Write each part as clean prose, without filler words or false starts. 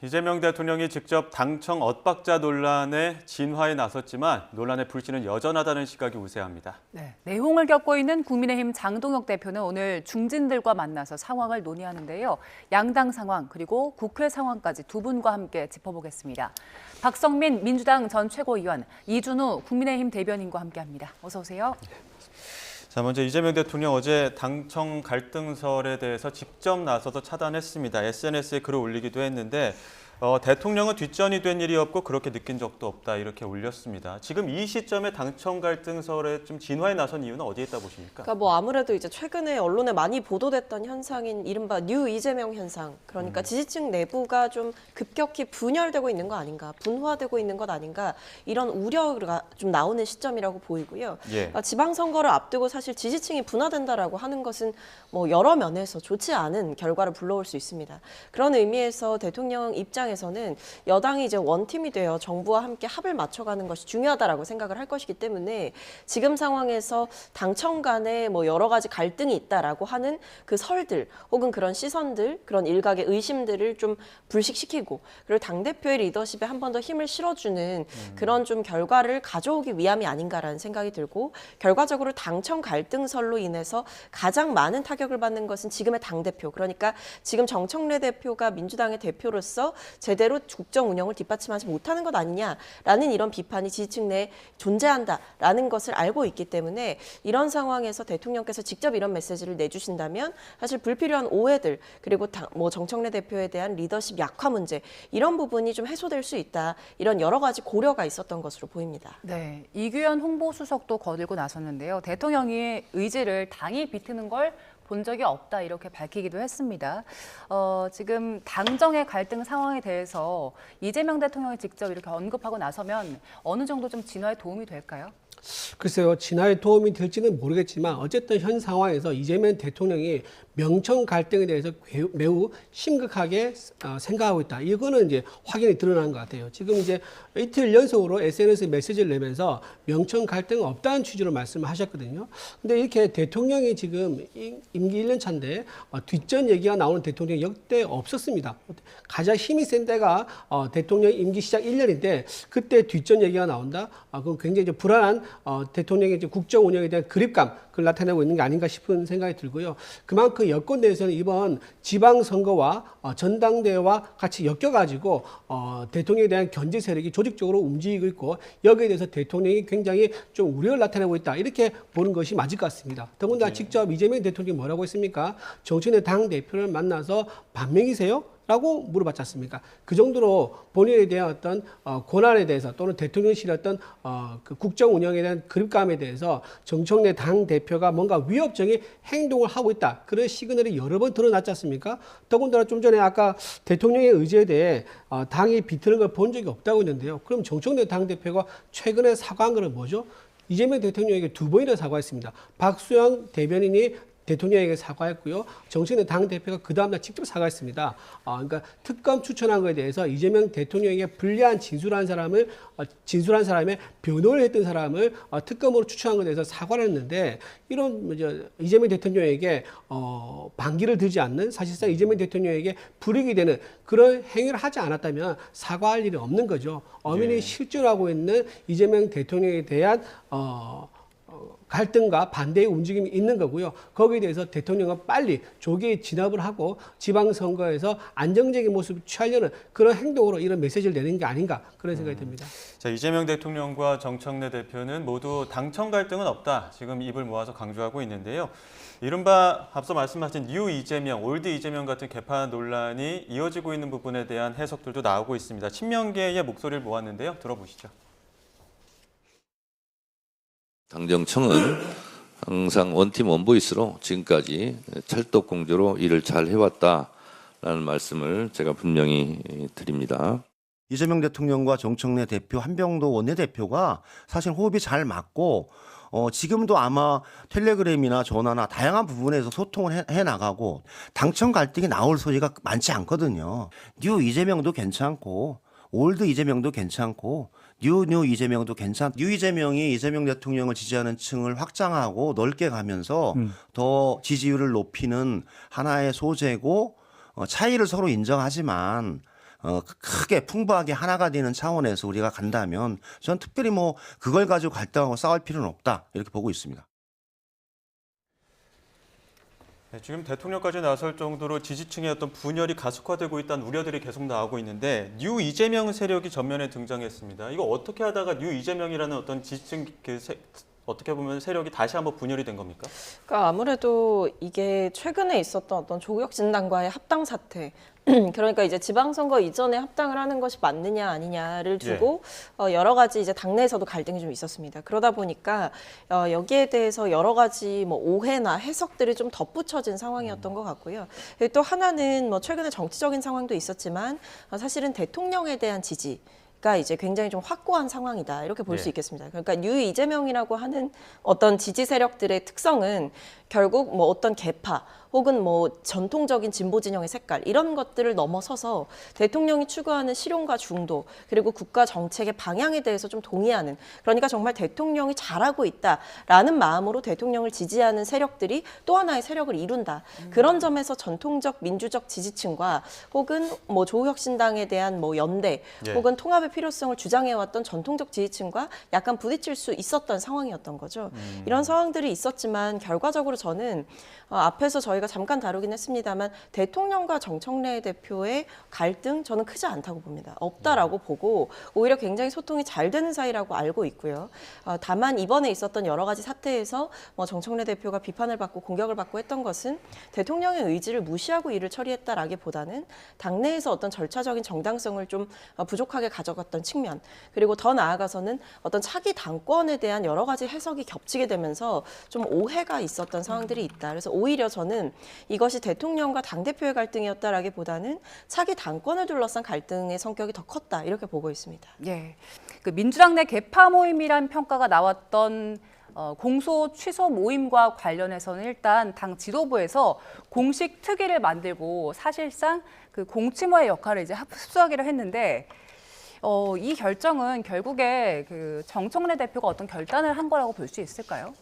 이재명 대통령이 직접 당청 엇박자 논란에 진화에 나섰지만 논란의 불씨는 여전하다는 시각이 우세합니다. 네, 내홍을 겪고 있는 국민의힘 장동혁 대표는 오늘 중진들과 만나서 상황을 논의하는데요. 양당 상황 그리고 국회 상황까지 두 분과 함께 짚어보겠습니다. 박성민 민주당 전 최고위원, 이준우 국민의힘 대변인과 함께합니다. 어서 오세요. 자, 먼저 이재명 대통령 어제 당청 갈등설에 대해서 직접 나서서 차단했습니다. SNS에 글을 올리기도 했는데 대통령은 뒷전이 된 일이 없고 그렇게 느낀 적도 없다 이렇게 올렸습니다. 지금 이 시점에 당청 갈등설에 좀 진화에 나선 이유는 어디에 있다 보십니까? 그러니까 뭐 아무래도 이제 최근에 언론에 많이 보도됐던 현상인 이른바 뉴 이재명 현상. 그러니까 지지층 내부가 좀 급격히 분열되고 있는 거 아닌가, 분화되고 있는 것 아닌가 이런 우려가 좀 나오는 시점이라고 보이고요. 그러니까 지방선거를 앞두고 사실 지지층이 분화된다라고 하는 것은 뭐 여러 면에서 좋지 않은 결과를 불러올 수 있습니다. 그런 의미에서 대통령 입장에서는 여당이 이제 원팀이 되어 정부와 함께 합을 맞춰가는 것이 중요하다라고 생각을 할 것이기 때문에 지금 상황에서 당청 간에 뭐 여러 가지 갈등이 있다라고 하는 그 설들 혹은 그런 시선들, 그런 일각의 의심들을 좀 불식시키고 그리고 당대표의 리더십에 한 번 더 힘을 실어주는 그런 좀 결과를 가져오기 위함이 아닌가라는 생각이 들고 결과적으로 당청 갈등설로 인해서 가장 많은 타격을 받는 것은 지금의 당대표, 그러니까 지금 정청래 대표가 민주당의 대표로서 제대로 국정 운영을 뒷받침하지 못하는 것 아니냐라는 이런 비판이 지지층 내에 존재한다라는 것을 알고 있기 때문에 이런 상황에서 대통령께서 직접 이런 메시지를 내주신다면 사실 불필요한 오해들 그리고 뭐 정청래 대표에 대한 리더십 약화 문제 이런 부분이 좀 해소될 수 있다. 이런 여러 가지 고려가 있었던 것으로 보입니다. 네, 이규현 홍보수석도 거들고 나섰는데요. 대통령이 의지를 당이 비트는 걸 본 적이 없다 이렇게 밝히기도 했습니다. 지금 당정의 갈등 상황에 대해서 이재명 대통령이 직접 이렇게 언급하고 나서면 어느 정도 좀 진화에 도움이 될까요? 글쎄요, 진화에 도움이 될지는 모르겠지만 어쨌든 현 상황에서 이재명 대통령이 명청 갈등에 대해서 매우 심각하게 생각하고 있다. 이거는 이제 확연히 드러난 것 같아요. 지금 이제 이틀 연속으로 SNS 메시지를 내면서 명청 갈등은 없다는 취지로 말씀을 하셨거든요. 근데 이렇게 대통령이 지금 임기 1년 차인데 뒷전 얘기가 나오는 대통령이 역대 없었습니다. 가장 힘이 센 때가 대통령 임기 시작 1년인데 그때 뒷전 얘기가 나온다? 그건 굉장히 이제 불안한 대통령의 이제 국정 운영에 대한 그립감 그걸 나타내고 있는 게 아닌가 싶은 생각이 들고요. 그만큼 여권 내에서는 이번 지방선거와 전당대회와 같이 엮여가지고 대통령에 대한 견제 세력이 조직적으로 움직이고 있고 여기에 대해서 대통령이 굉장히 좀 우려를 나타내고 있다. 이렇게 보는 것이 맞을 것 같습니다. 더군다나 직접 이재명 대통령이 뭐라고 했습니까? 정치인의 당대표를 만나서 반명이세요? 라고 물어봤지 않습니까? 그 정도로 본인에 대한 어떤 고난에 대해서 또는 대통령실의 어떤 그 국정 운영에 대한 그립감에 대해서 정청래 당대표가 뭔가 위협적인 행동을 하고 있다. 그런 시그널이 여러 번 드러났지 않습니까? 더군다나 좀 전에 아까 대통령의 의지에 대해 당이 비트는 걸 본 적이 없다고 했는데요. 그럼 정청래 당대표가 최근에 사과한 것은 뭐죠? 이재명 대통령에게 두 번이나 사과했습니다. 박수영 대변인이 대통령에게 사과했고요. 정치인의 당대표가 그 다음날 직접 사과했습니다. 그러니까 특검 추천한 것에 대해서 이재명 대통령에게 불리한 진술한 사람의 변호를 했던 사람을 특검으로 추천한 것에 대해서 사과를 했는데 이런 이재명 대통령에게 반기를 들지 않는 사실상 이재명 대통령에게 불이익이 되는 그런 행위를 하지 않았다면 사과할 일이 없는 거죠. 엄연히 실존하고 있는 이재명 대통령에 대한 갈등과 반대의 움직임이 있는 거고요. 거기에 대해서 대통령은 빨리 조기에 진압을 하고 지방선거에서 안정적인 모습을 취하려는 그런 행동으로 이런 메시지를 내는 게 아닌가 그런 생각이 듭니다. 자, 이재명 대통령과 정청래 대표는 모두 당청 갈등은 없다. 지금 입을 모아서 강조하고 있는데요. 이른바 앞서 말씀하신 뉴 이재명, 올드 이재명 같은 개파 논란이 이어지고 있는 부분에 대한 해석들도 나오고 있습니다. 친명계의 목소리를 모았는데요. 들어보시죠. 당정청은 항상 원팀 원보이스로 지금까지 찰떡공조로 일을 잘 해왔다라는 말씀을 제가 분명히 드립니다. 이재명 대통령과 정청래 대표, 한병도 원내대표가 사실 호흡이 잘 맞고 지금도 아마 텔레그램이나 전화나 다양한 부분에서 소통을 해 나가고 당청 갈등이 나올 소리가 많지 않거든요. 뉴 이재명도 괜찮고 올드 이재명도 괜찮고 뉴 이재명도 뉴 이재명이 이재명 대통령을 지지하는 층을 확장하고 넓게 가면서 더 지지율을 높이는 하나의 소재고 차이를 서로 인정하지만 크게 풍부하게 하나가 되는 차원에서 우리가 간다면 전 특별히 뭐 그걸 가지고 갈등하고 싸울 필요는 없다 이렇게 보고 있습니다. 네, 지금 대통령까지 나설 정도로 지지층의 어떤 분열이 가속화되고 있다는 우려들이 계속 나오고 있는데 뉴 이재명 세력이 전면에 등장했습니다. 이거 어떻게 하다가 뉴 이재명이라는 어떤 지지층 어떻게 보면 세력이 다시 한번 분열이 된 겁니까? 그러니까 아무래도 이게 최근에 있었던 어떤 조국혁신당과의 합당 사태, 그러니까 이제 지방선거 이전에 합당을 하는 것이 맞느냐 아니냐를 두고 여러 가지 이제 당내에서도 갈등이 좀 있었습니다. 그러다 보니까 여기에 대해서 여러 가지 뭐 오해나 해석들이 좀 덧붙여진 상황이었던 것 같고요. 또 하나는 뭐 최근에 정치적인 상황도 있었지만 사실은 대통령에 대한 지지. 가 이제 굉장히 좀 확고한 상황이다 이렇게 볼 수 있겠습니다. 그러니까 뉴 이재명이라고 하는 어떤 지지 세력들의 특성은 결국 뭐 어떤 계파 혹은 뭐 전통적인 진보 진영의 색깔 이런 것들을 넘어서서 대통령이 추구하는 실용과 중도 그리고 국가 정책의 방향에 대해서 좀 동의하는 그러니까 정말 대통령이 잘하고 있다라는 마음으로 대통령을 지지하는 세력들이 또 하나의 세력을 이룬다. 그런 점에서 전통적 민주적 지지층과 혹은 뭐 조국혁신당에 대한 뭐 연대 혹은 통합의 필요성을 주장해왔던 전통적 지지층과 약간 부딪힐 수 있었던 상황이었던 거죠. 이런 상황들이 있었지만 결과적으로 저는 앞에서 저희가 잠깐 다루긴 했습니다만 대통령과 정청래 대표의 갈등 저는 크지 않다고 봅니다. 없다라고 보고 오히려 굉장히 소통이 잘 되는 사이라고 알고 있고요. 다만 이번에 있었던 여러 가지 사태에서 뭐 정청래 대표가 비판을 받고 공격을 받고 했던 것은 대통령의 의지를 무시하고 일을 처리했다라기보다는 당내에서 어떤 절차적인 정당성을 좀 부족하게 가져갔던 측면 그리고 더 나아가서는 어떤 차기 당권에 대한 여러 가지 해석이 겹치게 되면서 좀 오해가 있었던 상황들이 있다. 그래서 오히려 저는 이것이 대통령과 당대표의 갈등이었다라기보다는 차기 당권을 둘러싼 갈등의 성격이 더 컸다. 이렇게 보고 있습니다. 예, 그 민주당 내 개파 모임이란 평가가 나왔던 공소 취소 모임과 관련해서는 일단 당 지도부에서 공식 특위를 만들고 사실상 그 공치모의 역할을 이제 흡수하기로 했는데 이 결정은 결국에 그 정청래 대표가 어떤 결단을 한 거라고 볼 수 있을까요?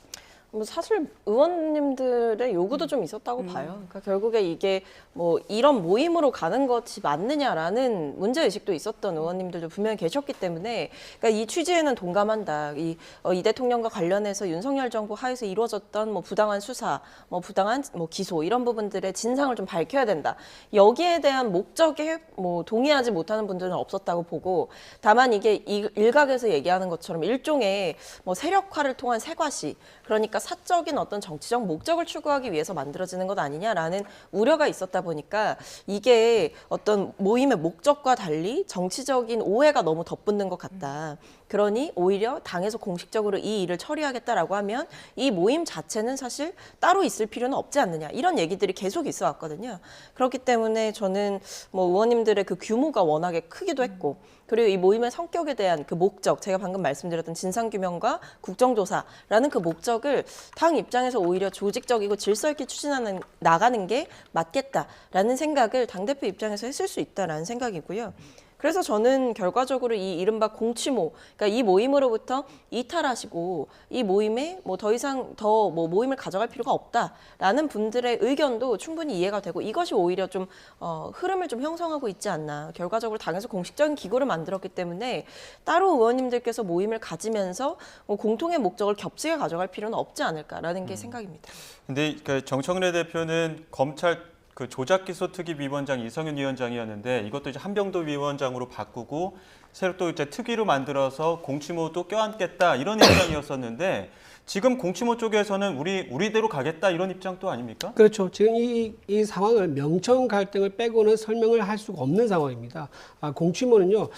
뭐 사실 의원님들의 요구도 좀 있었다고 봐요. 그러니까 결국에 이게 뭐 이런 모임으로 가는 것이 맞느냐라는 문제의식도 있었던 의원님들도 분명히 계셨기 때문에 그러니까 이 취지에는 동감한다. 이 대통령과 관련해서 윤석열 정부 하에서 이루어졌던 뭐 부당한 수사, 뭐 부당한 뭐 기소 이런 부분들의 진상을 좀 밝혀야 된다. 여기에 대한 목적에 뭐 동의하지 못하는 분들은 없었다고 보고 다만 이게 일각에서 얘기하는 것처럼 일종의 뭐 세력화를 통한 세과시 그러니까 사적인 어떤 정치적 목적을 추구하기 위해서 만들어지는 것 아니냐라는 우려가 있었다 보니까 이게 어떤 모임의 목적과 달리 정치적인 오해가 너무 덧붙는 것 같다. 그러니 오히려 당에서 공식적으로 이 일을 처리하겠다라고 하면 이 모임 자체는 사실 따로 있을 필요는 없지 않느냐 이런 얘기들이 계속 있어 왔거든요. 그렇기 때문에 저는 뭐 의원님들의 그 규모가 워낙에 크기도 했고 그리고 이 모임의 성격에 대한 그 목적 제가 방금 말씀드렸던 진상규명과 국정조사라는 그 목적을 당 입장에서 오히려 조직적이고 질서 있게 추진하는 나가는 게 맞겠다라는 생각을 당대표 입장에서 했을 수 있다라는 생각이고요. 그래서 저는 결과적으로 이 이른바 공치모, 그러니까 이 모임으로부터 이탈하시고 이 모임에 뭐 더 이상 더 뭐 모임을 가져갈 필요가 없다라는 분들의 의견도 충분히 이해가 되고 이것이 오히려 좀 흐름을 좀 형성하고 있지 않나. 결과적으로 당에서 공식적인 기구를 만들었기 때문에 따로 의원님들께서 모임을 가지면서 뭐 공통의 목적을 겹치게 가져갈 필요는 없지 않을까라는 게 생각입니다. 근데 그 정청래 대표는 검찰 그 조작기소특위 위원장 이성윤 위원장이었는데 이것도 이제 한병도 위원장으로 바꾸고 새로 또 이제 특위로 만들어서 공치모도 껴안겠다 이런 입장이었었는데 지금 공치모 쪽에서는 우리대로 가겠다 이런 입장도 아닙니까? 그렇죠. 지금 이 상황을 명청 갈등을 빼고는 설명을 할 수가 없는 상황입니다. 공치모는요,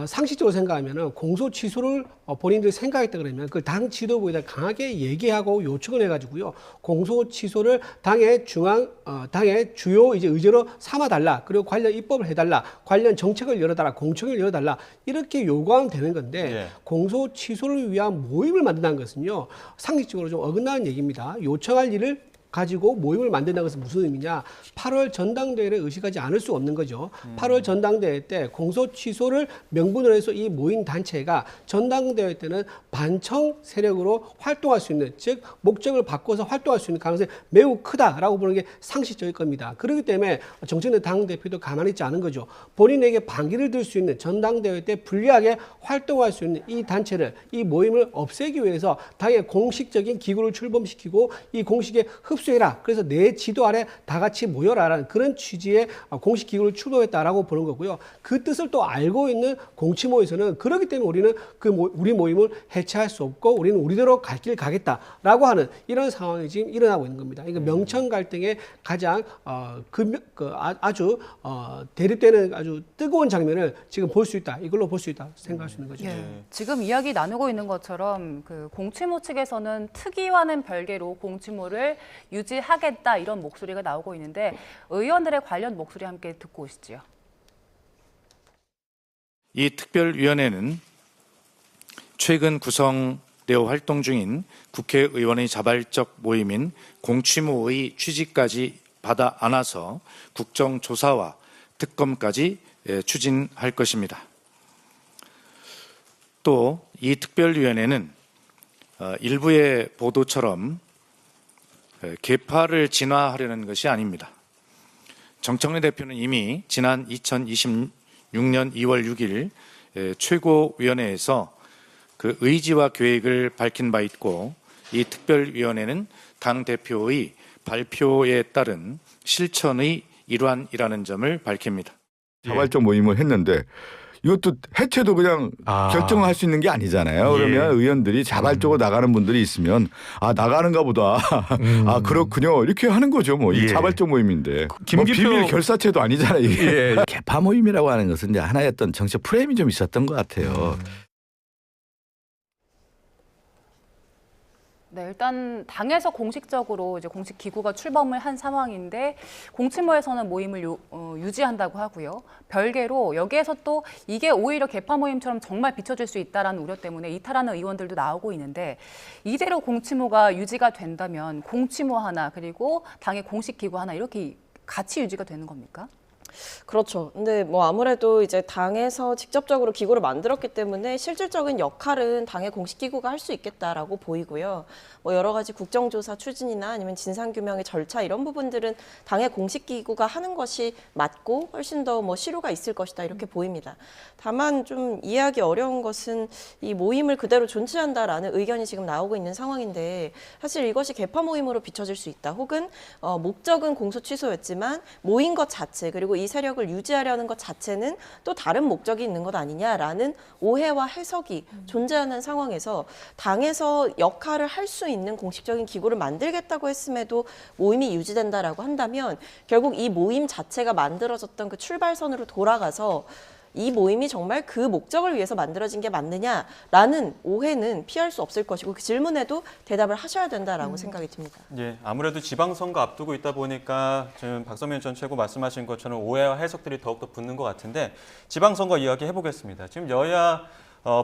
상식적으로 생각하면 공소 취소를 본인들이 생각했다 그러면 그 당 지도부에다 강하게 얘기하고 요청을 해가지고요, 공소 취소를 당의 주요 이제 의제로 삼아달라. 그리고 관련 입법을 해달라. 관련 정책을 열어달라. 공청회를 열어달라. 이렇게 요구하면 되는 건데 공소 취소를 위한 모임을 만든다는 것은요, 상식적으로 좀 어긋나는 얘기입니다. 요청할 일을 가지고 모임을 만든다는 것은 무슨 의미냐? 8월 전당대회를 의식하지 않을 수 없는 거죠. 8월 전당대회 때 공소 취소를 명분으로 해서 이 모인 단체가 전당대회 때는 반청 세력으로 활동할 수 있는, 즉 목적을 바꿔서 활동할 수 있는 가능성이 매우 크다라고 보는 게 상식적일 겁니다. 그렇기 때문에 정청래 당대표도 가만히 있지 않은 거죠. 본인에게 반기를 들 수 있는, 전당대회 때 불리하게 활동할 수 있는 이 단체를, 이 모임을 없애기 위해서 당의 공식적인 기구를 출범시키고 이 공식에 흡수해라. 그래서 내 지도 아래 다 같이 모여라라는 그런 취지의 공식 기구를 출범했다라고 보는 거고요. 그 뜻을 또 알고 있는 공치모에서는 그렇기 때문에 우리는 우리 모임을 해체할 수 없고 우리는 우리대로 갈 길 가겠다라고 하는 이런 상황이 지금 일어나고 있는 겁니다. 그러니까 명청 갈등의 가장 아주 대립되는 아주 뜨거운 장면을 지금 볼 수 있다. 이걸로 볼 수 있다 생각할 수 있는 거죠. 지금 이야기 나누고 있는 것처럼 그 공치모 측에서는 특위와는 별개로 공치모를 유지하겠다 이런 목소리가 나오고 있는데 의원들의 관련 목소리 함께 듣고 오시죠. 이 특별위원회는 최근 구성되어 활동 중인 국회의원의 자발적 모임인 공치모의 취지까지 받아 안아서 국정조사와 특검까지 추진할 것입니다. 또 이 특별위원회는 일부의 보도처럼 계파를 진화하려는 것이 아닙니다. 정청래 대표는 이미 지난 2026년 2월 6일 최고위원회에서 그 의지와 계획을 밝힌 바 있고 이 특별위원회는 당 대표의 발표에 따른 실천의 일환이라는 점을 밝힙니다. 자발적 모임을 했는데 이것도 해체도 그냥 결정을 할 수 있는 게 아니잖아요. 그러면 의원들이 자발적으로 나가는 분들이 있으면 나가는가 보다. 그렇군요. 이렇게 하는 거죠. 뭐 이 자발적 모임인데. 비밀 결사체도 아니잖아요. 이게. 개파 모임이라고 하는 것은 이제 하나의 어떤 정치적 프레임이 좀 있었던 것 같아요. 네, 일단 당에서 공식적으로 이제 공식 기구가 출범을 한 상황인데 공치모에서는 모임을 유지한다고 하고요. 별개로 여기에서 또 이게 오히려 개파 모임처럼 정말 비춰질 수 있다라는 우려 때문에 이탈하는 의원들도 나오고 있는데 이대로 공치모가 유지가 된다면 공치모 하나 그리고 당의 공식 기구 하나 이렇게 같이 유지가 되는 겁니까? 그렇죠. 근데 뭐 아무래도 이제 당에서 직접적으로 기구를 만들었기 때문에 실질적인 역할은 당의 공식 기구가 할 수 있겠다라고 보이고요. 뭐 여러 가지 국정조사 추진이나 아니면 진상규명의 절차 이런 부분들은 당의 공식 기구가 하는 것이 맞고 훨씬 더 뭐 실효가 있을 것이다 이렇게 보입니다. 다만 좀 이해하기 어려운 것은 이 모임을 그대로 존치한다라는 의견이 지금 나오고 있는 상황인데 사실 이것이 개파 모임으로 비춰질 수 있다. 혹은 목적은 공소 취소였지만 모인 것 자체 그리고 이 세력을 유지하려는 것 자체는 또 다른 목적이 있는 것 아니냐라는 오해와 해석이 존재하는 상황에서 당에서 역할을 할 수 있는 공식적인 기구를 만들겠다고 했음에도 모임이 유지된다라고 한다면 결국 이 모임 자체가 만들어졌던 그 출발선으로 돌아가서 이 모임이 정말 그 목적을 위해서 만들어진 게 맞느냐라는 오해는 피할 수 없을 것이고 그 질문에도 대답을 하셔야 된다라고 생각이 듭니다. 예, 아무래도 지방선거 앞두고 있다 보니까 지금 박성민 전 최고 말씀하신 것처럼 오해와 해석들이 더욱더 붙는 것 같은데 지방선거 이야기 해보겠습니다. 지금 여야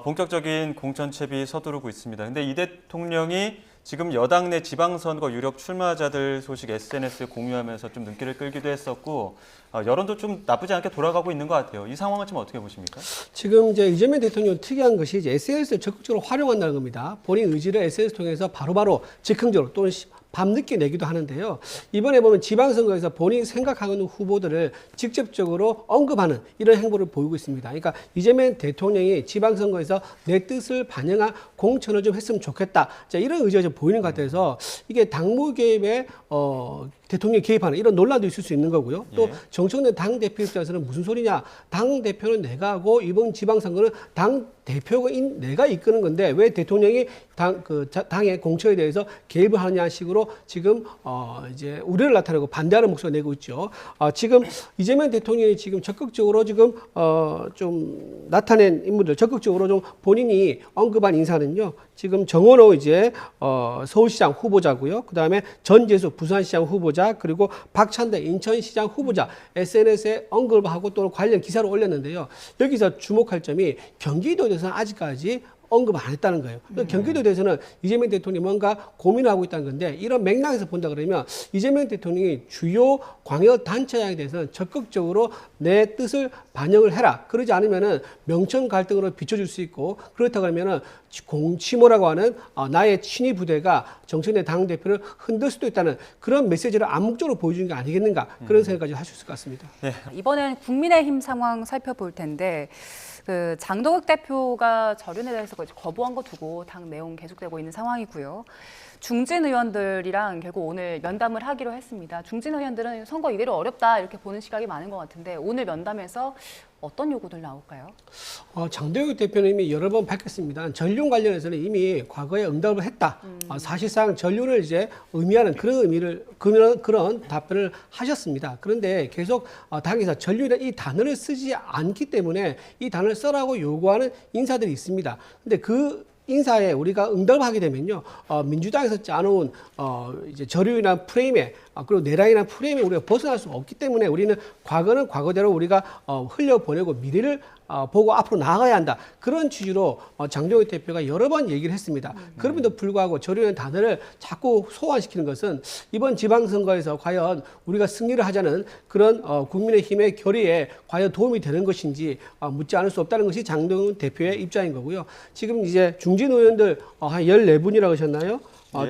본격적인 공천채비 서두르고 있습니다. 근데 이 대통령이 지금 여당 내 지방선거 유력 출마자들 소식 SNS에 공유하면서 좀 눈길을 끌기도 했었고 여론도 좀 나쁘지 않게 돌아가고 있는 것 같아요. 이 상황은 지금 어떻게 보십니까? 지금 이제 이재명 대통령 특이한 것이 이제 SNS를 적극적으로 활용한다는 겁니다. 본인 의지를 SNS 통해서 바로바로 즉흥적으로 또는 밤늦게 내기도 하는데요. 이번에 보면 지방선거에서 본인이 생각하는 후보들을 직접적으로 언급하는 이런 행보를 보이고 있습니다. 그러니까 이재명 대통령이 지방선거에서 내 뜻을 반영한 공천을 좀 했으면 좋겠다. 자, 이런 의지가 좀 보이는 것 같아서 이게 당무 개입에 대통령이 개입하는 이런 논란도 있을 수 있는 거고요. 또 정청래 당대표 입장에서는 무슨 소리냐. 당대표는 내가 하고 이번 지방선거는 당대표인 내가 이끄는 건데 왜 대통령이 당의 공천에 대해서 개입을 하느냐 식으로 지금 이제 우려를 나타내고 반대하는 목소리를 내고 있죠. 지금 이재명 대통령이 지금 적극적으로 지금 좀 나타낸 인물들 적극적으로 좀 본인이 언급한 인사는요. 지금 정원호 이제 서울시장 후보자고요. 그다음에 전재수 부산시장 후보자 그리고 박찬대 인천시장 후보자 SNS에 언급하고 또 관련 기사를 올렸는데요. 여기서 주목할 점이 경기도에 대해서는 아직까지 언급을 안 했다는 거예요. 경기도에 대해서는 이재명 대통령이 뭔가 고민하고 있다는 건데 이런 맥락에서 본다 그러면 이재명 대통령이 주요 광역 단체장에 대해서는 적극적으로 내 뜻을 반영을 해라. 그러지 않으면은 명천 갈등으로 비춰줄 수 있고 그렇다고 하면은 공치모라고 하는 나의 친위 부대가 정청래 당 대표를 흔들 수도 있다는 그런 메시지를 암묵적으로 보여주는 게 아니겠는가 그런 생각까지 할 수 있을 것 같습니다. 이번엔 국민의힘 상황 살펴볼 텐데 그 장동혁 대표가 절윤에 대해서 거부한 거 두고 당 내용 계속되고 있는 상황이고요. 중진 의원들이랑 결국 오늘 면담을 하기로 했습니다. 중진 의원들은 선거 이대로 어렵다 이렇게 보는 시각이 많은 것 같은데 오늘 면담에서 어떤 요구들 나올까요? 장동혁 대표는 이미 여러 번 밝혔습니다. 전륜 관련해서는 이미 과거에 응답을 했다. 사실상 전륜을 이제 의미하는 그런 의미를 그런 답변을 하셨습니다. 그런데 계속 당에서 전륜이라는 이 단어를 쓰지 않기 때문에 이 단어를 써라고 요구하는 인사들이 있습니다. 근데 그 인사에 우리가 응답을 하게 되면요, 민주당에서 짜놓은 이제 저륜이나 프레임에 그리고 내란이나 프레임에 우리가 벗어날 수 없기 때문에 우리는 과거는 과거대로 우리가 흘려보내고 미래를 보고 앞으로 나아가야 한다. 그런 취지로 장동혁 대표가 여러 번 얘기를 했습니다. 그럼에도 불구하고 저륜이라는 단어를 자꾸 소환시키는 것은 이번 지방선거에서 과연 우리가 승리를 하자는 그런 국민의힘의 결의에 과연 도움이 되는 것인지 묻지 않을 수 없다는 것이 장동혁 대표의 입장인 거고요. 지금 이제 중진 의원들 한 14분이라고 하셨나요?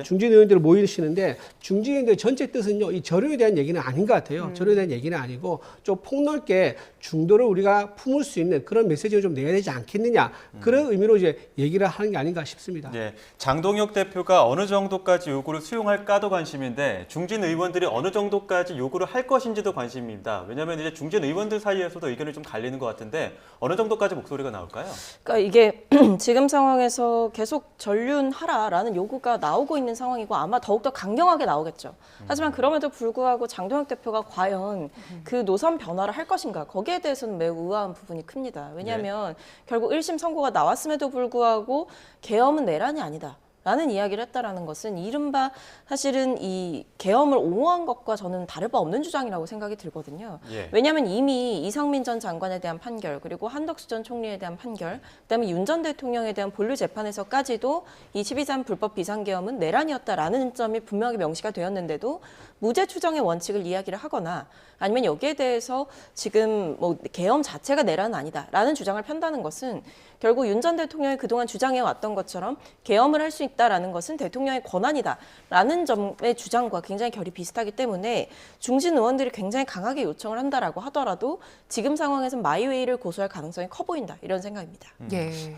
중진 의원들 모이시는데 중진 의원들 전체 뜻은요, 이 저륜에 대한 얘기는 아닌 것 같아요. 저륜에 대한 얘기는 아니고 좀 폭넓게 중도를 우리가 품을 수 있는 그런 메시지를 좀 내야 되지 않겠느냐 그런 의미로 이제 얘기를 하는 게 아닌가 싶습니다. 예, 장동혁 대표가 어느 정도까지 요구를 수용할까도 관심인데 중진 의원들이 어느 정도까지 요구를 할 것인지도 관심입니다. 왜냐하면 이제 중진 의원들 사이에서도 의견이 좀 갈리는 것 같은데 어느 정도까지 목소리가 나올까요? 그러니까 이게 지금 상황에서 계속 전륜하라라는 요구가 나오고 있는 상황이고 아마 더욱더 강경하게 나오겠죠. 하지만 그럼에도 불구하고 장동혁 대표가 과연 그 노선 변화를 할 것인가 거기에 대해서는 매우 의아한 부분이 큽니다. 왜냐하면 결국 1심 선고가 나왔음에도 불구하고 계엄은 내란이 아니다. 라는 이야기를 했다라는 것은 이른바 사실은 이 계엄을 옹호한 것과 저는 다를 바 없는 주장이라고 생각이 들거든요. 왜냐하면 이미 이상민 전 장관에 대한 판결 그리고 한덕수 전 총리에 대한 판결 그다음에 윤 전 대통령에 대한 본류 재판에서까지도 이 12.3 불법 비상계엄은 내란이었다라는 점이 분명히 명시가 되었는데도 무죄 추정의 원칙을 이야기를 하거나 아니면 여기에 대해서 지금 뭐 계엄 자체가 내란은 아니다라는 주장을 편다는 것은 결국 윤 전 대통령이 그동안 주장해 왔던 것처럼 계엄을 할 수 있다라는 것은 대통령의 권한이다라는 점의 주장과 굉장히 결이 비슷하기 때문에 중진 의원들이 굉장히 강하게 요청을 한다라고 하더라도 지금 상황에서는 마이웨이를 고수할 가능성이 커 보인다 이런 생각입니다.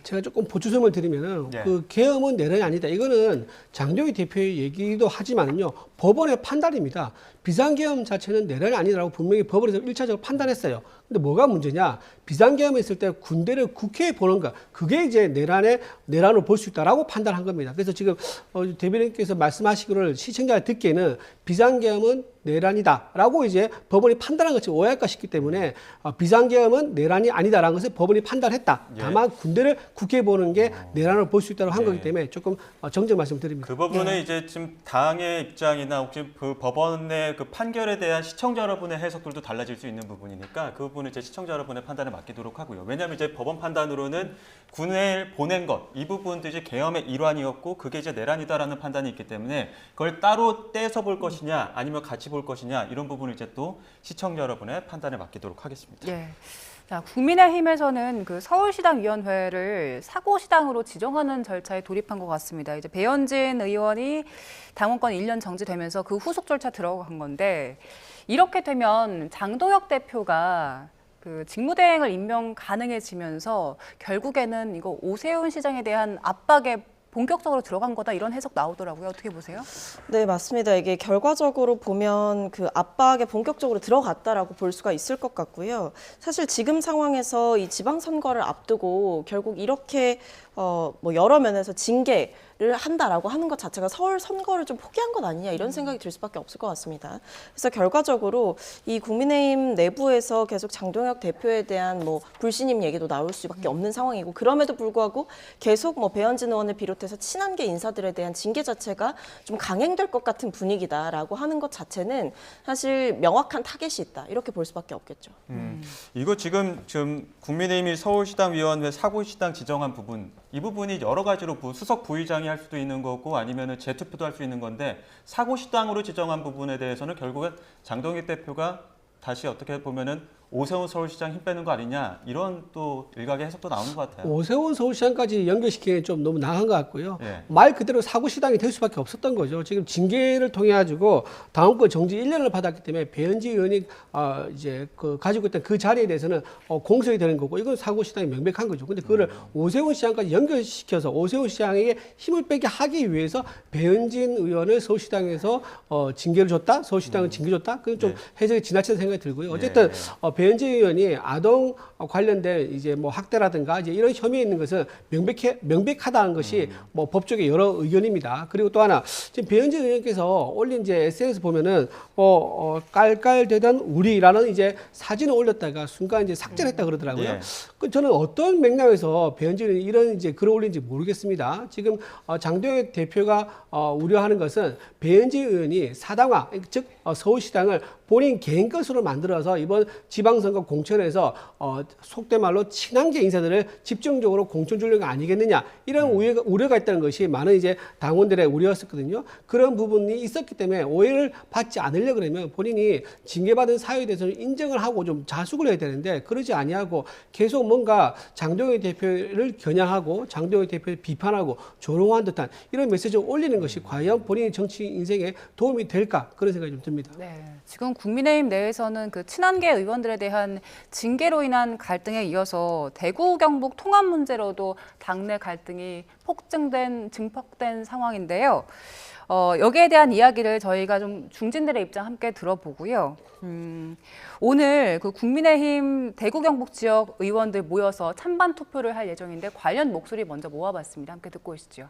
제가 조금 보충점을 드리면은 그 계엄은 내란이 아니다. 이거는 장동혁 대표의 얘기도 하지만요 법원의 판단입니다. 비상계엄 자체는 내란이 아니라고 분명히 법원에서 1차적으로 판단했어요. 근데 뭐가 문제냐? 비상계엄이 있을 때 군대를 국회에 보는 것, 그게 이제 내란으로 볼 수 있다라고 판단한 겁니다. 그래서 지금 대변인께서 말씀하시기를 시청자가 듣기에는 비상계엄은 내란이다라고 이제 법원이 판단한 것이 오해할까 싶기 때문에 비상계엄은 내란이 아니다라는 것을 법원이 판단했다. 다만 군대를 국회에 보는 게 내란으로 볼 수 있다고 한 거기 때문에 조금 정정 말씀드립니다. 그 부분은 이제 지금 당의 입장이나 혹시 그 법원의 그 판결에 대한 시청자 여러분의 해석들도 달라질 수 있는 부분이니까 그 부분은 이제 시청자 여러분의 판단에 맡기도록 하고요. 왜냐하면 이제 법원 판단으로는 군에 보낸 것, 이 부분도 이제 계엄의 일환이었고 그게 이제 내란이다라는 판단이 있기 때문에 그걸 따로 떼서 볼 것이냐 아니면 같이 볼 것이냐 이런 부분을 이제 또 시청자 여러분의 판단에 맡기도록 하겠습니다. 자, 국민의힘에서는 그 서울시당 위원회를 사고시당으로 지정하는 절차에 돌입한 것 같습니다. 이제 배현진 의원이 당원권 1년 정지되면서 그 후속 절차 들어간 건데 이렇게 되면 장동혁 대표가 그 직무대행을 임명 가능해지면서 결국에는 이거 오세훈 시장에 대한 압박에 본격적으로 들어간 거다 이런 해석 나오더라고요. 어떻게 보세요? 네, 맞습니다. 이게 결과적으로 보면 그 압박에 본격적으로 들어갔다라고 볼 수가 있을 것 같고요. 사실 지금 상황에서 이 지방선거를 앞두고 결국 이렇게 뭐 여러 면에서 징계를 한다라고 하는 것 자체가 서울 선거를 좀 포기한 것 아니냐 이런 생각이 들 수밖에 없을 것 같습니다. 그래서 결과적으로 이 국민의힘 내부에서 계속 장동혁 대표에 대한 뭐 불신임 얘기도 나올 수밖에 없는 상황이고 그럼에도 불구하고 계속 뭐 배현진 의원을 비롯해서 친한계 인사들에 대한 징계 자체가 좀 강행될 것 같은 분위기다라고 하는 것 자체는 사실 명확한 타겟이 있다 이렇게 볼 수밖에 없겠죠. 이거 지금 국민의힘이 서울시당 위원회 사고시당 지정한 부분 이 부분이 여러 가지로 수석 부의장이 할 수도 있는 거고 아니면은 재투표도 할 수 있는 건데 사고시당으로 지정한 부분에 대해서는 결국은 장동익 대표가 다시 어떻게 보면은 오세훈 서울시장 힘 빼는 거 아니냐 이런 또 일각의 해석도 나오는 것 같아요. 오세훈 서울시장까지 연결시키는 게 좀 너무 나간 것 같고요. 예. 말 그대로 사고시당이 될 수밖에 없었던 거죠. 지금 징계를 통해 가지고 다음권 정지 1년을 받았기 때문에 배현지 의원이 이제 가지고 있던 그 자리에 대해서는 공석이 되는 거고 이건 사고시당이 명백한 거죠. 근데 그거를 오세훈 시장까지 연결시켜서 오세훈 시장에게 힘을 빼게 하기 위해서 배현진 의원을 서울시당에서 징계를 줬다, 서울시당을 징계 줬다. 그건 좀 해석이 지나치는 생각이 들고요. 어쨌든 배현진 의원이 아동 관련된 이제 뭐 학대라든가 이제 이런 혐의에 있는 것은 명백하다는 것이 뭐 법조계 여러 의견입니다. 그리고 또 하나 지금 배현진 의원께서 올린 이제 SNS 보면은 깔깔대던 우리라는 이제 사진을 올렸다가 순간 이제 삭제를 했다 그러더라고요. 예. 그 저는 어떤 맥락에서 배현진 의원이 이런 이제 글을 올린지 모르겠습니다. 지금 장동혁 대표가 우려하는 것은 배현진 의원이 사당화 즉 서울시당을 본인 개인 것으로 만들어서 이번 지방선거 공천에서 속된 말로 친한계 인사들을 집중적으로 공천 주려는 거 아니겠느냐 이런 우려가 있다는 것이 많은 이제 당원들의 우려였었거든요. 그런 부분이 있었기 때문에 오해를 받지 않으려 그러면 본인이 징계받은 사유에 대해서는 인정을 하고 좀 자숙을 해야 되는데 그러지 아니하고 계속 뭔가 장동혁 대표를 겨냥하고 장동혁 대표를 비판하고 조롱한 듯한 이런 메시지를 올리는 것이 과연 본인의 정치 인생에 도움이 될까 그런 생각이 좀 듭니다. 네, 지금 국민의힘 내에서는 그 친한계 의원들에 대한 징계로 인한 갈등에 이어서 대구 경북 통합 문제로도 당내 갈등이 증폭된 상황인데요. 여기에 대한 이야기를 저희가 좀 중진들의 입장 함께 들어보고요. 오늘 그 국민의힘 대구 경북 지역 의원들 모여서 찬반 투표를 할 예정인데 관련 목소리 먼저 모아봤습니다. 함께 듣고 오시죠.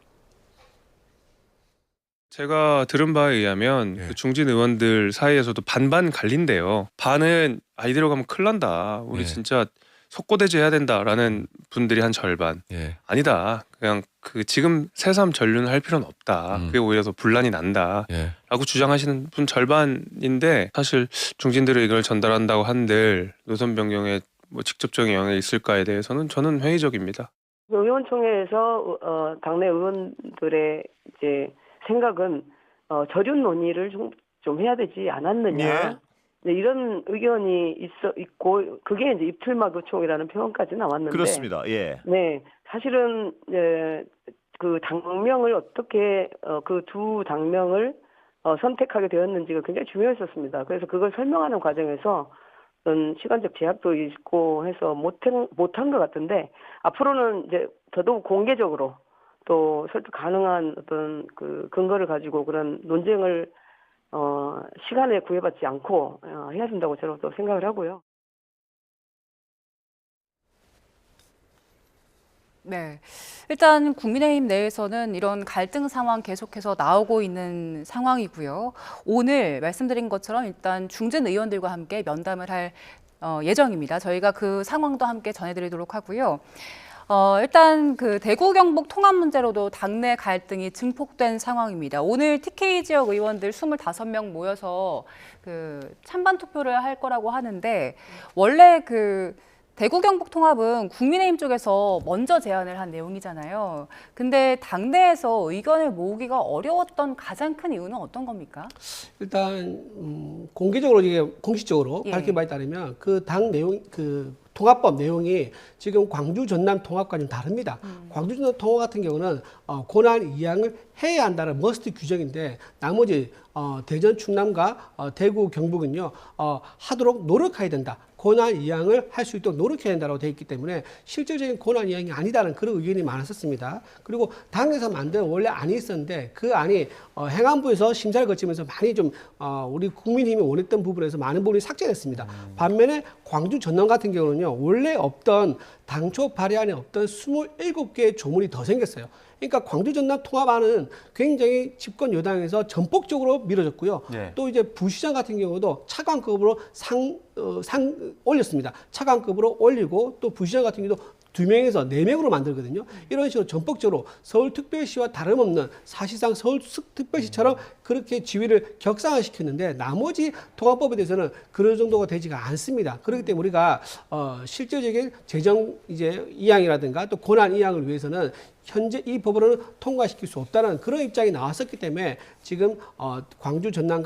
제가 들은 바에 의하면 그 중진 의원들 사이에서도 반반 갈린대요. 반은 이대로 가면 큰일 난다. 우리 진짜 속고대지 해야 된다라는 분들이 한 절반. 아니다. 그냥 그 지금 새삼 전륜을 할 필요는 없다. 그게 오히려 더 분란이 난다. 라고 주장하시는 분 절반인데 사실 중진들의 의견을 전달한다고 한들 노선 변경에 뭐 직접적인 영향이 있을까에 대해서는 저는 회의적입니다. 의원총회에서 당내 의원들의 이제 생각은 저륜 논의를 좀 해야 되지 않았느냐. 네, 이런 의견이 있고 그게 이제 입틀막 의총이라는 표현까지 나왔는데 그렇습니다. 예. 네, 사실은 그 당명을 어떻게 그 두 당명을 선택하게 되었는지가 굉장히 중요했었습니다. 그래서 그걸 설명하는 과정에서 어떤 시간적 제약도 있고 해서 못한 것 같은데 앞으로는 이제 더더욱 공개적으로 또 설득 가능한 어떤 그 근거를 가지고 그런 논쟁을 시간에 구애받지 않고 해야 된다고 저는 또 생각을 하고요. 네, 일단 국민의힘 내에서는 이런 갈등 상황 계속해서 나오고 있는 상황이고요. 오늘 말씀드린 것처럼 일단 중진 의원들과 함께 면담을 할 예정입니다. 저희가 그 상황도 함께 전해드리도록 하고요. 일단 그 대구 경북 통합 문제로도 당내 갈등이 증폭된 상황입니다. 오늘 TK 지역 의원들 25명 모여서 그 찬반 투표를 할 거라고 하는데 원래 그 대구 경북 통합은 국민의힘 쪽에서 먼저 제안을 한 내용이잖아요. 근데 당내에서 의견을 모으기가 어려웠던 가장 큰 이유는 어떤 겁니까? 일단 공개적으로 이게 공식적으로 밝힌 바에 따르면 그 당 내용 통합법 내용이 지금 광주 전남 통합과 좀 다릅니다. 광주 전남 통합 같은 경우는 고난 이양을 해야 한다는 머스트 규정인데 나머지 대전 충남과 대구 경북은요 하도록 노력해야 된다. 고난 이양을 할 수 있도록 노력해야 된다고 되어 있기 때문에 실질적인 고난 이양이 아니다는 그런 의견이 많았었습니다. 그리고 당에서 만든 원래 안이 있었는데 그 안이 행안부에서 심사를 거치면서 많이 좀 우리 국민힘이 원했던 부분에서 많은 부분이 삭제됐습니다. 반면에 광주 전남 같은 경우는요 원래 없던 당초 발의안에 없던 27개의 조문이 더 생겼어요. 그러니까 광주 전남 통합안은 굉장히 집권 여당에서 전폭적으로 밀어줬고요. 예. 또 이제 부시장 같은 경우도 차관급으로 올렸습니다. 차관급으로 올리고 또 부시장 같은 경우도 2명에서 4명으로 만들거든요. 이런 식으로 전폭적으로 서울특별시와 다름없는 사실상 서울특별시처럼 그렇게 지위를 격상화시켰는데 나머지 통합법에 대해서는 그런 정도가 되지가 않습니다. 그렇기 때문에 우리가 실질적인 재정 이제 이양이라든가 또 권한 이양을 위해서는 현재 이 법으로는 통과시킬 수 없다는 그런 입장이 나왔었기 때문에 지금 광주 전남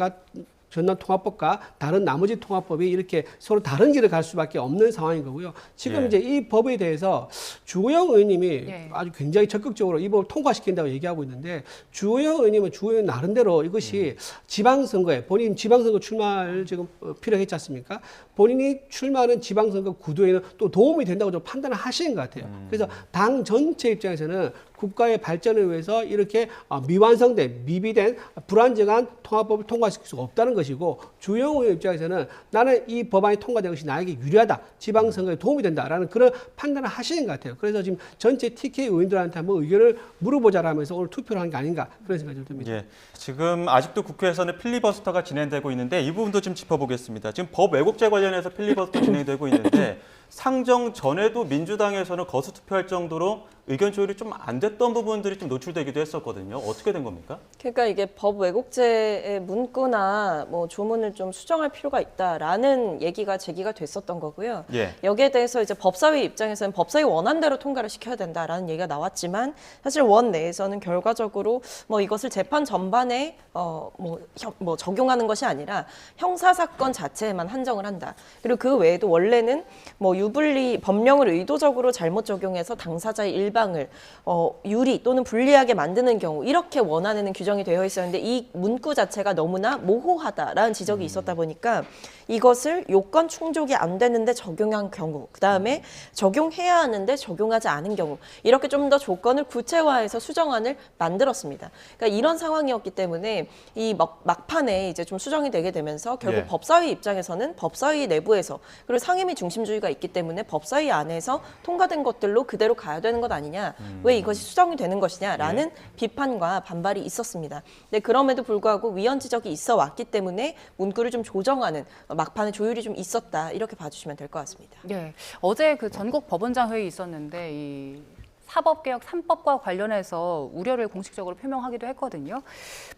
통합법과 다른 나머지 통합법이 이렇게 서로 다른 길을 갈 수밖에 없는 상황인 거고요. 지금 예. 이제 이 법에 대해서 주호영 의원님이 예. 아주 굉장히 적극적으로 이 법을 통과시킨다고 얘기하고 있는데 주호영 의원님은 주호영 나름대로 이것이 지방선거에 본인 지방선거 출마를 지금 필요했지 않습니까? 본인이 출마하는 지방선거 구도에는 또 도움이 된다고 좀 판단을 하시는 것 같아요. 그래서 당 전체 입장에서는 국가의 발전을 위해서 이렇게 미완성된, 미비된 불안정한 통합법을 통과시킬 수가 없다는 것이고 주호영 의원 입장에서는 나는 이 법안이 통과된 것이 나에게 유리하다, 지방선거에 도움이 된다라는 그런 판단을 하시는 것 같아요. 그래서 지금 전체 TK 의원들한테 한번 의견을 물어보자라면서 오늘 투표를 한 게 아닌가 그런 생각이 좀 듭니다. 예, 지금 아직도 국회에서는 필리버스터가 진행되고 있는데 이 부분도 좀 짚어보겠습니다. 지금 법 왜곡죄 관련해서 필리버스터 진행되고 있는데 상정 전에도 민주당에서는 거수 투표할 정도로 의견 조율이 좀 안 됐던 부분들이 좀 노출되기도 했었거든요. 어떻게 된 겁니까? 그러니까 이게 법 왜곡죄의 문구나 뭐 조문을 좀 수정할 필요가 있다라는 얘기가 제기가 됐었던 거고요. 예. 여기에 대해서 이제 법사위 입장에서는 법사위 원안대로 통과를 시켜야 된다라는 얘기가 나왔지만 사실 원 내에서는 결과적으로 뭐 이것을 재판 전반에 뭐 적용하는 것이 아니라 형사 사건 자체에만 한정을 한다. 그리고 그 외에도 원래는 뭐 유불리 법령을 의도적으로 잘못 적용해서 당사자의 일방을 유리 또는 불리하게 만드는 경우 이렇게 원안에는 규정이 되어 있었는데 이 문구 자체가 너무나 모호하다라는 지적이 있었다 보니까 이것을 요건 충족이 안 되는데 적용한 경우, 그다음에 적용해야 하는데 적용하지 않은 경우 이렇게 좀 더 조건을 구체화해서 수정안을 만들었습니다. 그러니까 이런 상황이었기 때문에 이 막판에 이제 좀 수정이 되게 되면서 결국 예. 법사위 입장에서는 법사위 내부에서 그리고 상임위 중심주의가 있기 때문에 법사위 안에서 통과된 것들로 그대로 가야 되는 것 아니냐, 왜 이것이 수정이 되는 것이냐라는 비판과 반발이 있었습니다. 근데 그럼에도 불구하고 위헌 지적이 있어 왔기 때문에 문구를 좀 조정하는 막판에 조율이 좀 있었다 이렇게 봐주시면 될 것 같습니다. 네, 어제 그 전국 법원장 회의 있었는데 이 사법개혁 3법과 관련해서 우려를 공식적으로 표명하기도 했거든요.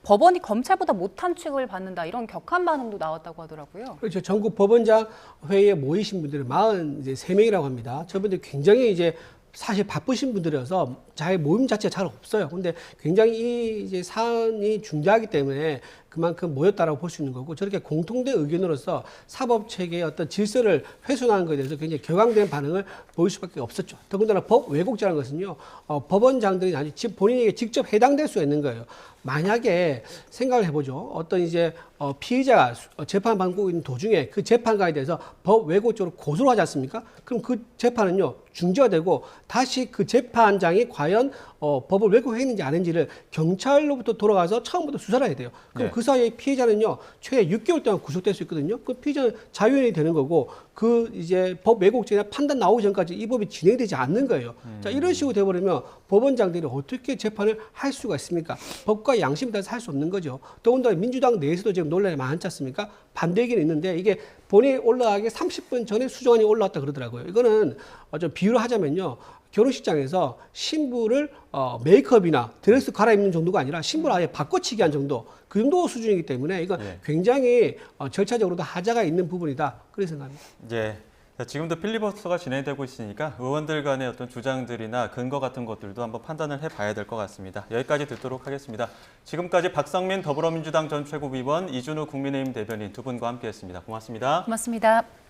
법원이 검찰보다 못한 취급을 받는다 이런 격한 반응도 나왔다고 하더라고요. 그렇죠. 전국 법원장 회의에 모이신 분들은 43명이라고 합니다. 저분들 굉장히 이제 사실 바쁘신 분들이어서 자기 모임 자체가 잘 없어요. 근데 굉장히 이 이제 사안이 중대하기 때문에 그만큼 모였다라고 볼 수 있는 거고, 저렇게 공통된 의견으로서 사법 체계의 어떤 질서를 훼손하는 것에 대해서 굉장히 격앙된 반응을 보일 수밖에 없었죠. 더군다나 법 왜곡죄라는 것은요, 법원장들이 아주 본인에게 직접 해당될 수 있는 거예요. 만약에 생각을 해보죠. 어떤 이제 피의자가 재판 받고 있는 도중에 그 재판가에 대해서 법 왜곡죄로 고소를 하지 않습니까? 그럼 그 재판은요 중지가 되고 다시 그 재판장이 과연 법을 왜곡했는지 아닌지를 경찰로부터 돌아가서 처음부터 수사를 해야 돼요. 그럼 네. 그 사이에 피해자는요 최대 6개월 동안 구속될 수 있거든요. 그 피해자는 자유인이 되는 거고, 그 이제 법 왜곡죄나 판단 나오기 전까지 이 법이 진행되지 않는 거예요. 자, 이런 식으로 돼버리면 법원장들이 어떻게 재판을 할 수가 있습니까? 법과 양심에 따라서 할 수 없는 거죠. 더군다나 민주당 내에서도 지금 논란이 많지 않습니까? 반대 의견이 있는데 이게 본회의에 올라가기 30분 전에 수정안이 올라왔다 그러더라고요. 이거는 좀 비유를 하자면요, 결혼식장에서 신부를 메이크업이나 드레스 갈아입는 정도가 아니라 신부를 아예 바꿔치기 한 정도, 그 정도 수준이기 때문에 이건 예. 굉장히 절차적으로도 하자가 있는 부분이다, 그렇게 생각합니다. 예. 자, 지금도 필리버스터가 진행되고 있으니까 의원들 간의 어떤 주장들이나 근거 같은 것들도 한번 판단을 해봐야 될 것 같습니다. 여기까지 듣도록 하겠습니다. 지금까지 박성민 더불어민주당 전 최고위원, 이준우 국민의힘 대변인 두 분과 함께했습니다. 고맙습니다. 고맙습니다.